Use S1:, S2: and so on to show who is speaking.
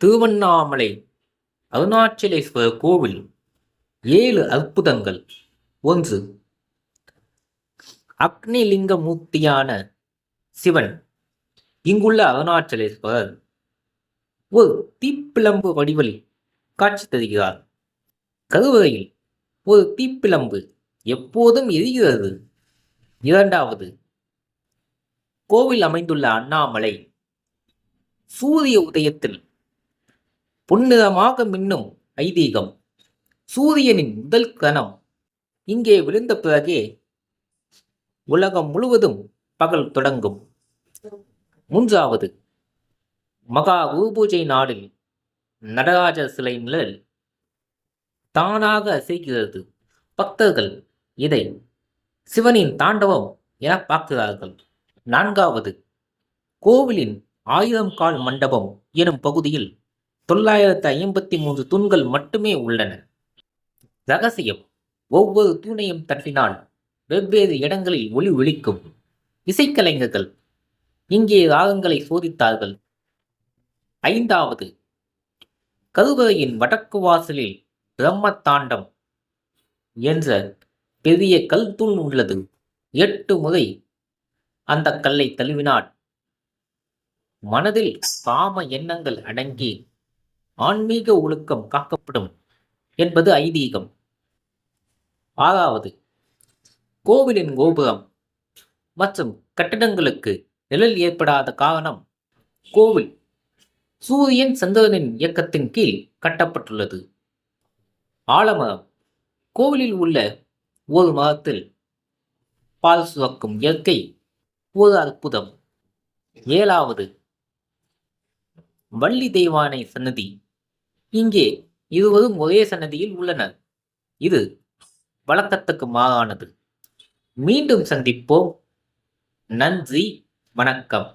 S1: திருவண்ணாமலை அருணாச்சலேஸ்வரர் கோவில் 7 அற்புதங்கள். 1. அக்னிலிங்க மூர்த்தியான சிவன். இங்குள்ள அருணாச்சலேஸ்வரர் ஒரு தீப்பிழம்பு வடிவில் காட்சி தருகிறார். கருவறையில் ஒரு தீப்பிழம்பு எப்போதும் எரிகிறது. 2. கோவில் அமைந்துள்ள அண்ணாமலை சூரிய உதயத்தில் பொன்னிறமாக மின்னும் ஐதீகம். சூரியனின் முதல் கணம் இங்கே விழுந்த பிறகே உலகம் முழுவதும் பகல் தொடங்கும். 3. மகா குருபூஜை நாளில் நடராஜர் சிலை நிழல் தானாக அசைகிறது. பக்தர்கள் இதை சிவனின் தாண்டவம் என பார்க்கிறார்கள். 4. கோவிலின் 1000 கால் மண்டபம் எனும் பகுதியில் 953 தூண்கள் மட்டுமே உள்ளன. ரகசியம்: ஒவ்வொரு தூணையும் தட்டினால் வெவ்வேறு இடங்களில் ஒளி ஒலிக்கும். இசைக்கலைஞர்கள் இங்கே ராகங்களை சோதித்தார்கள். 5. கருவறையின் வடக்கு வாசலில் பிரம்ம தாண்டம் என்ற பெரிய கல் தூண் உள்ளது. 8 முறை அந்த கல்லை தழுவினால் மனதில் காம எண்ணங்கள் அடங்கி ஆன்மீக ஒழுக்கம் காக்கப்படும் என்பது ஐதீகம். 6. கோவிலின் கோபுரம் மற்றும் கட்டடங்களுக்கு நிழல் ஏற்படாத காரணம் கோவில் சூரியன் சந்திரனின் இயக்கத்தின் கீழ் கட்டப்பட்டுள்ளது. ஆலமரம். கோவிலில் உள்ள ஒரு மரத்தில் பால் சுரக்கும் இயற்கை ஒரு அற்புதம். 7. வள்ளி தெய்வானை சன்னதி. இங்கே இருவரும் ஒரே சன்னதியில் உள்ளனர். இது வழக்கத்துக்கு மாறானது. மீண்டும் சந்திப்போம். நன்றி, வணக்கம்.